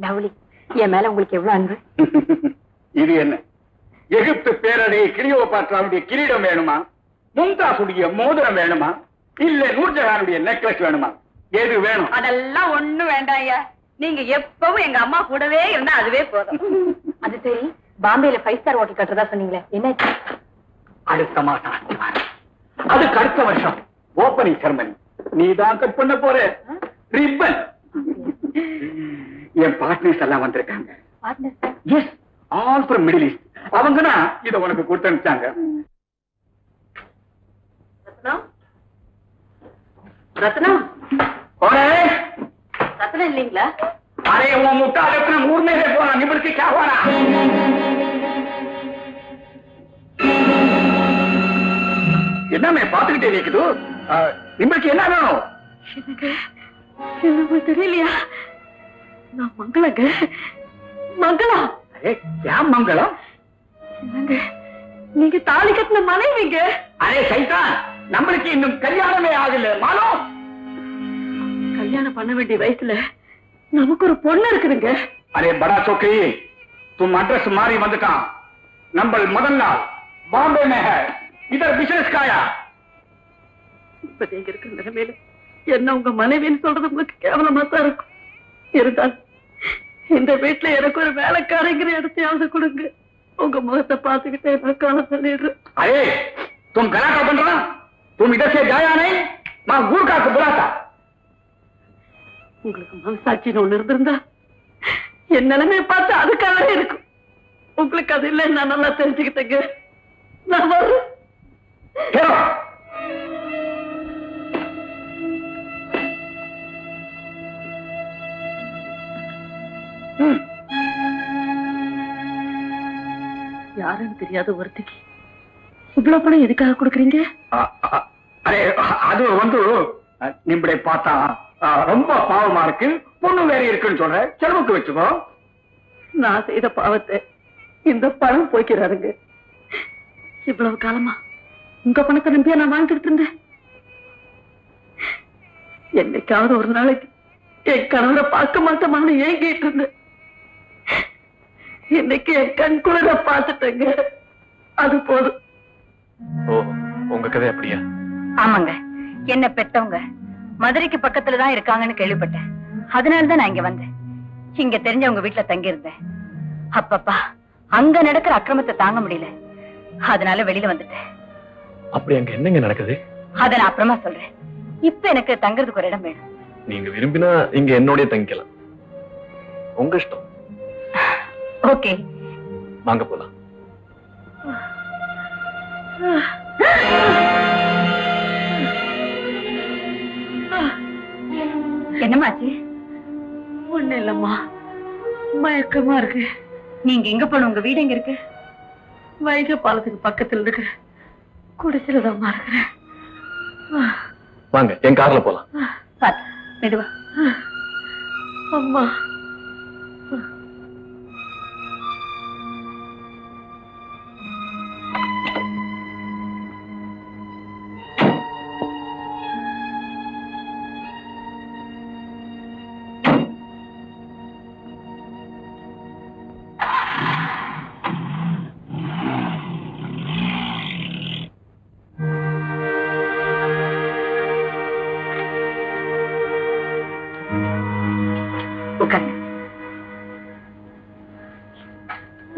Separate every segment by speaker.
Speaker 1: Lovely, என் மேல உங்களுக்கு எவ்வளவு அன்பு.
Speaker 2: இது என்ன எகிப்து பேரடை கிளியோபாட்ராவுடைய கிரீடம் வேணுமா, மும்தாசுடைய மோதிரம் வேணுமா, இல்ல நூர்ஜஹானுடைய நெக்லஸ் வேணுமா? எது வேணும்?
Speaker 1: அதெல்லாம் ஒண்ணு வேண்டாம் ஐயா. நீங்க எப்பவும் எங்க அம்மா கூடவே இருந்தா அதுவே போதும். அது சரி, பாம்பேல 5 ஸ்டார் ஹோட்டல் கட்டுறதா சொன்னீங்களே, என்ன?
Speaker 2: அடுத்த மாசம் அதுக்கு அடுத்த வருஷம் ஓபனிங் செரமனி. நீ தான் கட் பண்ண போற ரிப்பன். என் பார்ட்னர்ஸ் எல்லாம் வந்திருக்காங்க. Yes, all from middle east. அவங்கன்னா இத உனக்கு கொடுத்து அனுப்பிச்சாங்க.
Speaker 1: ரத்னம், ரத்னம், ரத்னம் இல்லீங்களா?
Speaker 2: அரே உன் முட்டா ரத்னம் ஊர் மேலே போனா நிமிர்க்கு கேவானா? என்னமே பாத்துக்கிட்டே இருக்குது. நிமிர்க்கு என்ன வேணும்?
Speaker 1: எனக்கு தெரியலையா? நான் மங்களங்க. மங்களா?
Speaker 2: ஏன் மங்களம்?
Speaker 1: நீங்க தாலி கட்டின மனைவிங்க.
Speaker 2: அரே சைத்தான், நம்மளுக்கு இன்னும் கல்யாணமே ஆகல. மாலும்
Speaker 1: கல்யாணம் பண்ண வேண்டிய வயசுல நமக்கு ஒரு பொண்ணு இருக்குதுங்க.
Speaker 2: அரே படா சோக்கி, तुम அட்ரஸ் மாறி வந்துட்டான். நம்ம முதல் நாள் பாம்பே में है, इधर बिजनेस का आया.
Speaker 1: இப்ப நீங்க இருக்கிற நிலைமையில என்ன உங்க மனைவின்னு சொல்றது உங்களுக்கு கேவலமா தான் இருக்கும். இருந்தாலும் இந்த வீட்டுல எனக்கு ஒரு வேலைக்காரங்கிற இடத்தையாவது கொடுங்க. உங்க முகத்தை பார்த்துக்கிட்டே நான் காலம் சொல்லிடுறேன்.
Speaker 2: अरे तुम गला का बन रहा, तुम इधर से जाया नहीं, मैं गुरका को बुलाता.
Speaker 1: உங்களுக்கு மனசாட்சின்னு ஒண்ணு இருந்திருந்தா என் நிலைமையை பார்த்து அதுக்காகவே இருக்கும். உங்களுக்கு அது இல்லை, நான் நல்லா தெரிஞ்சுக்கிட்டேங்க. நான் வரேன். யாருன்னு தெரியாத ஒருத்திக்கு இவ்வளவு பணம் எதுக்காக கொடுக்குறீங்க?
Speaker 2: அது வந்து நிம்பளை பார்த்தா ரொம்ப பாவமா இருக்கு, பொண்ணு வேற இருக்குன்னு சொல்ற, செலவுக்கு வச்சுக்கோ.
Speaker 1: நான் செய்த பாவத்தை இந்த பணம் போய்க்கிறாருங்க. இவ்வளவு காலமா உங்க பணத்தை நம்பியா நான் வாழ்ந்துட்டு இருந்தேன். என்னைக்காவது ஒரு நாளைக்கு என் கணவரை பார்க்க மாட்டோமான்னு ஏங்கிட்டு இருந்தேன். இன்னைக்கு என் கண் குளிர பார்த்துட்டேங்க. அது போதும்.
Speaker 3: ஓ, உங்க கதை அப்படியா?
Speaker 1: ஆமாங்க, என்ன பெத்தவங்க மதுரைக்கு பக்கத்துலதான் இருக்காங்கன்னு கேள்விப்பட்டேன். அதனாலதான் நான் இங்க வந்தேன். இங்க தெரிஞ்சவங்க வீட்டுல தங்கி இருந்தேன். அப்பப்பா, அங்க நடக்கிற அக்கிரமத்தை தாங்க முடியல, அதனால வெளியில வந்துட்டேன்.
Speaker 3: அப்படி அங்க என்னங்க நடக்குது?
Speaker 1: அத நான் அப்புறமா சொல்றேன். இப்ப எனக்கு தங்கறதுக்கு ஒரு இடம் வேணும்.
Speaker 3: நீங்க விரும்பினா இங்க என்னோடய தங்கிக்கலாம், உங்க இஷ்டம்.
Speaker 1: ஓகே,
Speaker 3: வாங்க போலாம்.
Speaker 1: என்னமாச்சு? ஒண்ணு இல்லம்மா, மயக்கமா இருக்கு. நீங்க எங்க போன? உங்க வீடு எங்க இருக்கு? வைகை பாலத்துக்கு பக்கத்துல இருக்கு. குடிச்சிருதாமா இருக்கிறேன்.
Speaker 3: வாங்க, என் கார்ல போலாம்.
Speaker 1: மெதுவா. அம்மா,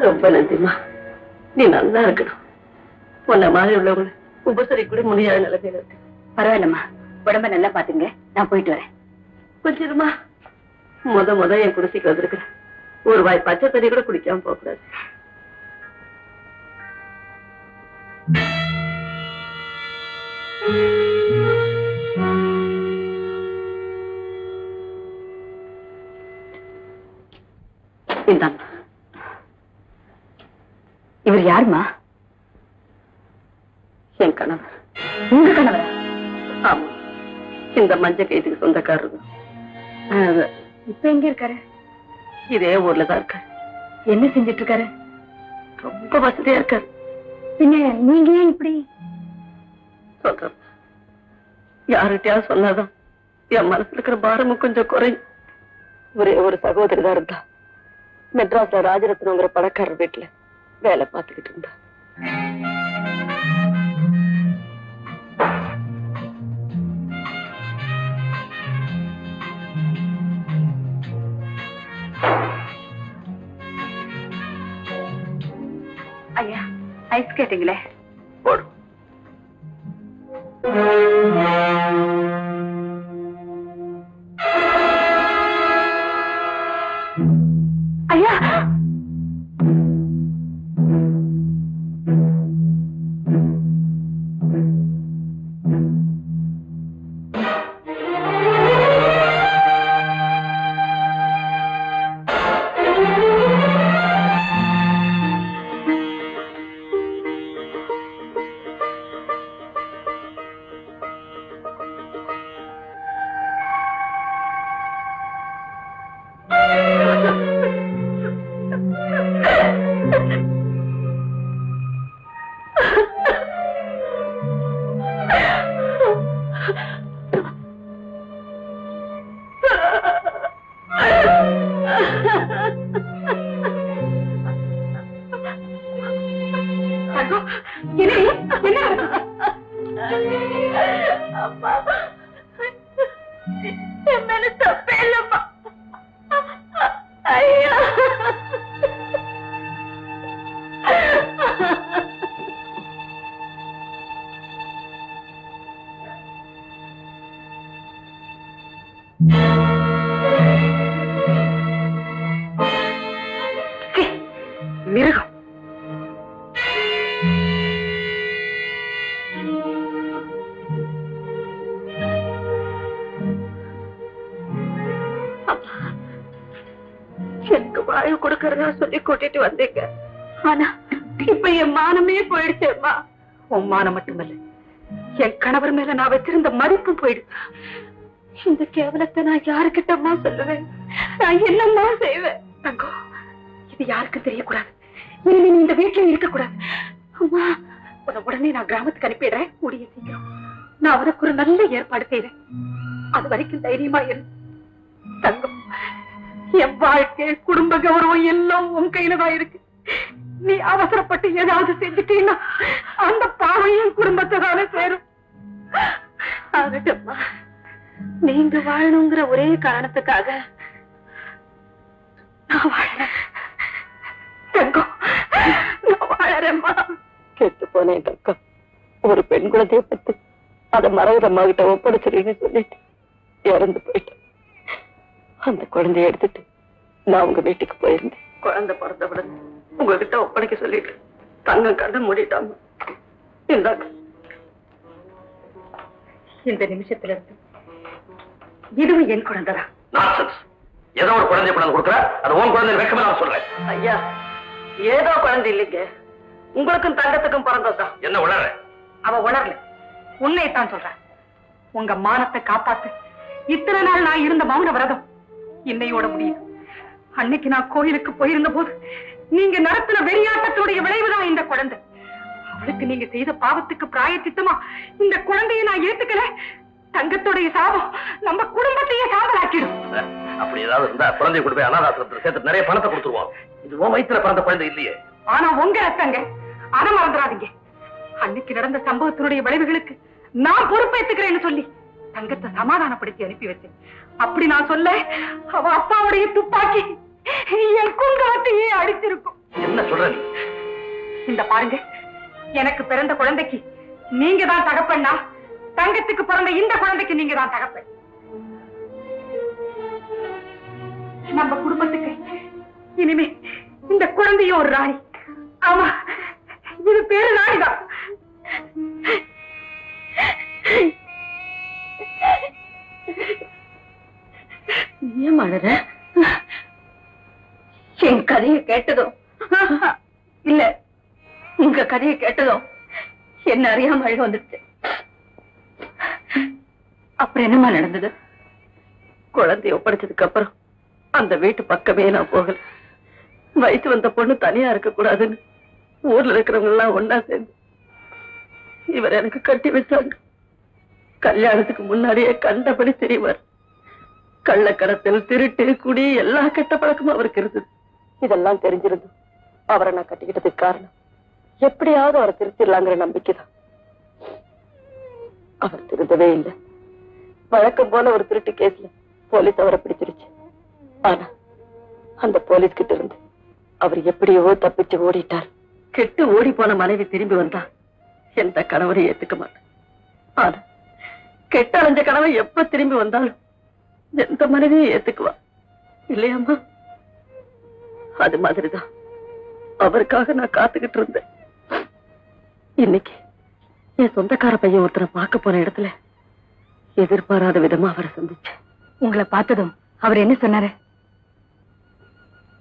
Speaker 1: ரொம்ப நன்றிமா. நீ நல்லா இருக்கணும். உன்ன மாதிரி உள்ளவங்களை உபசரி கூட முடியாத நிலைமையில இருக்கு. பரவாயில்லம்மா, உடம்ப நல்லா பாத்துங்க. நான் போயிட்டு வரேன். கொஞ்சமா முத என் குடிசைக்கு வந்திருக்கிறேன். ஒரு வாய் பச்சை தண்ணி கூட குடிக்காம போக கூடாது. இந்தாம்மா. இவர் யாருமா? என் கணவர். உங்க கணவர்? ஆமா, இந்த மஞ்ச கைதுக்கு சொந்தக்காரர். இப்ப எங்க இருக்காரு? இதே ஊர்ல தான் இருக்காரு. என்ன செஞ்சிட்டு இருக்காரு? ரொம்ப வசதியா இருக்காரு. பின்ன நீங்க ஏன் இப்படி சொல்ற? யார்கிட்டயாவது சொன்னாதான் என் மனசுல இருக்கிற பாரமும் கொஞ்சம் குறையும். ஒரே ஒரு சகோதரி தான் இருந்தா. மெட்ராஸ்ல ராஜரத்னங்கிற பணக்காரர் வீட்டுல வேலை பார்த்துக்கிட்டு இருந்தா. ஐயா, ஐஸ் கேட்டீங்களே,
Speaker 2: போடு.
Speaker 1: ஐயா மிருகம். எனக்கு வாயு கொடுக்கறதா சொல்லி கூட்டிட்டு வந்தீங்க. ஆனா இப்ப என் மானமே போயிடுச்சேம்மா. உன் மானம் மட்டுமல்ல, என் கணவர் மேல நான் வச்சிருந்த மதிப்பும் போயிடுச்சு. இந்த கேவலத்தை நான் யாருக்கிட்டம்மா சொல்லுவேன்? நான் என்னம்மா செய்வேன்? தங்கம், இது யாருக்கும் தெரியக்கூடாது. இனிமே நீ இந்த வீட்டுல இருக்கக்கூடாது. அம்மா, உடனே நான் கிராமத்துக்கு அனுப்பிடுறேன். கூடிய சீக்கிரம் நான் அவருக்கு ஒரு நல்ல ஏற்பாடு செய்றேன். அது வரைக்கும் தைரியமா இரு. தங்கம், என் வாழ்க்கை, குடும்ப கௌரவம் எல்லாம் உன் கையில தான் இருக்கு. நீ அவசரப்பட்டு ஏதாவது செஞ்சுட்டீங்கன்னா அந்த பாவையும் குடும்பத்தை தானே சேரும். ஆகட்டம்மா, நீங்க வாழணுங்கிற ஒரே காரணத்துக்காக நான் வாழறேன். தங்கம், நான் வாழறேம்மா. கெட்டு போனேன் தங்கம். ஒரு பெண் குழந்தைய பத்து அதை மறைகிற அம்மா கிட்ட ஒப்படைச்சிருன்னு சொல்லிட்டு இறந்து போயிட்டேன். அந்த குழந்தைய எடுத்துட்டு நான் உங்க வீட்டுக்கு போயிருந்தேன். குழந்தை பிறந்த உடனே உங்ககிட்ட ஒப்படைக்க சொல்லிட்டு தங்கம் கண்ண மூடிட்டாங்க. இந்தாங்க, இந்த நிமிஷத்துல இருந்து இதுவும் என் குழந்தைதான்.
Speaker 2: ஏதோ ஒரு குழந்தை குழந்தை கொடுக்குற, அது உன் குழந்தை வைக்கமே நான் சொல்றேன்.
Speaker 1: ஐயா, ஏதோ குழந்தை இல்லைங்க, உங்களுக்கும் தங்கத்துக்கும் பிறந்ததுதான்.
Speaker 2: என்ன உணர?
Speaker 1: அவ உணரல, உன்னைத்தான் சொல்றேன். உங்க மானத்தை காப்பாத்து இத்தனை நாள் நான் இருந்த மௌன விரதம் இன்னையோட முடியும். அன்னைக்கு நான் கோயிலுக்கு போயிருந்த போது நீங்க நடத்தின வெறியாட்டத்துடைய விளைவுதான் இந்த குழந்தை. அவளுக்கு நீங்க செய்த பாவத்துக்கு பிராயச்சித்தமா இந்த குழந்தைய நான் ஏத்துக்கல. தங்கத்துடைய சாபம் நம்ம குடும்பத்தையே சாம்பலாக்கிடும்.
Speaker 2: அப்படி ஏதாவது இருந்தா குழந்தைய கொண்டு போய் அனாதாசிரமத்தில் சேர்த்து நிறைய பணத்தை கொடுத்துருவோம். இது உன் வயிற்றுல பிறந்த குழந்தை இல்லையே.
Speaker 1: ஆனா உங்க ரத்தங்க, அதை மறந்துடாதீங்க. அன்னைக்கு நடந்த சம்பவத்தினுடைய விளைவுகளுக்கு நான் பொறுப்பேற்றுக்கிறேன்னு சொல்லி தங்கத்தை சமாதானப்படுத்தி அனுப்பி வச்சேன். அப்படி நான் சொல்ல அவ அப்பாவுடைய துப்பாக்கி என் குங்குமத்தையே அடிச்சிருக்கும்.
Speaker 2: என்ன சொல்ற நீ?
Speaker 1: இந்த பாருங்க, எனக்கு பிறந்த குழந்தைக்கு நீங்க தான் தகப்பன்னா, தங்கத்துக்கு பிறந்த இந்த குழந்தைக்கு நீங்க தான் தகப்பன். நம்ம குடும்பத்துக்கு இனிமே இந்த குழந்தையும் ஒரு ராணி. ஆமா, இது பேரு ராணிதான். ஏன் அழற? என் கதையை கேட்டதும் இல்ல, உங்க கதையை கேட்டதும் என்ன அறியாம அழுக வந்துடுச்சு. அப்புறம் என்னமா நடந்தது? குழந்தைய ஒப்படைச்சதுக்கு அப்புறம் அந்த வீட்டு பக்கமே நான் போகல. வயசு வந்த பொண்ணு தனியா இருக்க கூடாதுன்னு ஊர்ல இருக்கிறவங்க எல்லாம் ஒன்னா சேர்ந்து இவர் எனக்கு கட்டி வச்சாங்க. கல்யாணத்துக்கு முன்னாடியே கண்டபடி தெரிவார். கள்ளக்கடத்தல், திருட்டு, குடி எல்லா கெட்ட பழக்கமும் அவருக்கு இருந்தது. இதெல்லாம் தெரிஞ்சிருந்தது அவரை நான் கட்டிக்கிட்டதுக்கு காரணம் எப்படியாவது அவரை திருத்திடலாங்கிற நம்பிக்கைதான். அவர் திருந்தவே இல்லை. வழக்கம் போல ஒரு திருட்டு கேஸ்ல போலீஸ் அவரை பிடிச்சிருச்சு. ஆனா அந்த போலீஸ் கிட்ட இருந்து அவர் எப்படியோ தப்பிச்சு ஓடிட்டார். கெட்டு ஓடி போன மனைவி திரும்பி வந்தா எந்த கணவரை ஏத்துக்க மாட்டேன். ஆனா கெட்ட அலைஞ்ச கணவன் எப்ப திரும்பி வந்தாலும் எந்த மனைவியை ஏத்துக்குவா இல்லையாம்மா? அது மாதிரிதான் அவருக்காக நான் காத்துக்கிட்டு இருந்தேன். இன்னைக்கு என் சொந்தக்கார பையன் ஒருத்தரை பார்க்க போன இடத்துல எதிர்பாராத விதமா அவரை சந்திச்சேன். உங்களை பார்த்ததும் அவர் என்ன சொன்னாரு?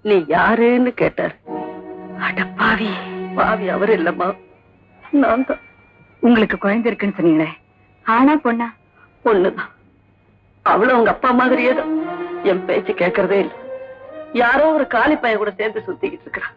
Speaker 1: நீ யாருன்னு கேட்டார். அட பாவி, பாவி அவர் இல்லம்மா, நான் தான். உங்களுக்கு குழந்தை இருக்குன்னு சொன்னீங்களே, ஆனா பொண்ணா? பொண்ணுதான். அவளும் உங்க அப்பா மாதிரியே தான். என் பேச்சு கேட்கறதே இல்லை. யாரோ ஒரு காலி பையன் கூட சேர்ந்து சுத்திக்கிட்டு இருக்கிறான்.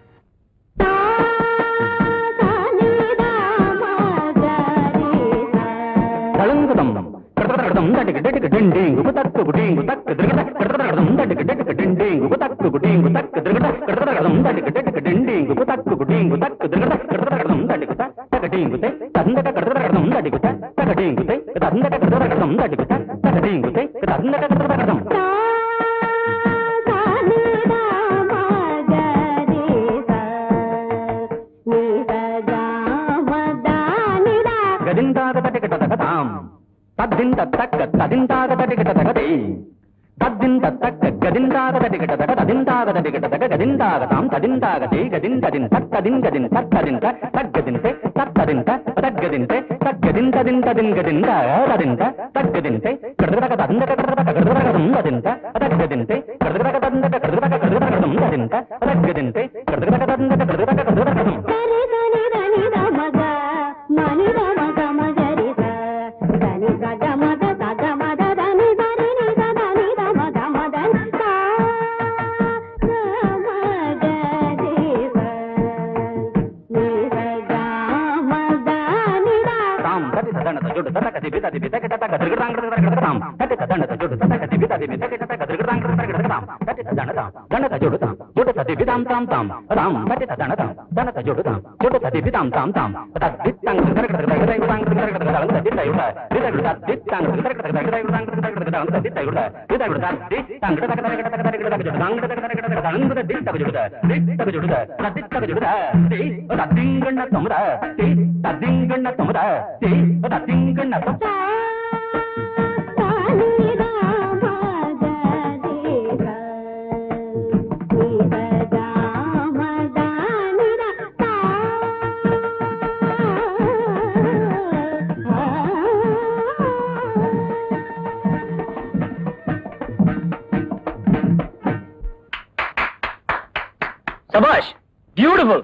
Speaker 4: சபாஷ், பியூட்டிஃபுல்.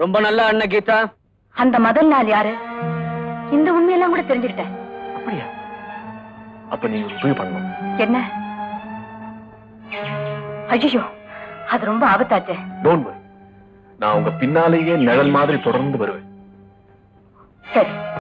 Speaker 4: ரொம்ப நல்ல அண்ணன் கீதா.
Speaker 1: அந்த முதல் நாள் யாரு? இந்த உண்மையெல்லாம் கூட தெரிஞ்சுக்கிட்டேன்.
Speaker 3: அப்படியா? அப்ப நீ உதவி பண்ணணும்.
Speaker 1: என்ன? ஐயோ, அது ரொம்ப ஆபத்தாச்சே.
Speaker 3: டோன்ட் வரி, நான் உங்க பின்னாலேயே நிழல் மாதிரி தொடர்ந்து வருவேன்.
Speaker 1: சரி.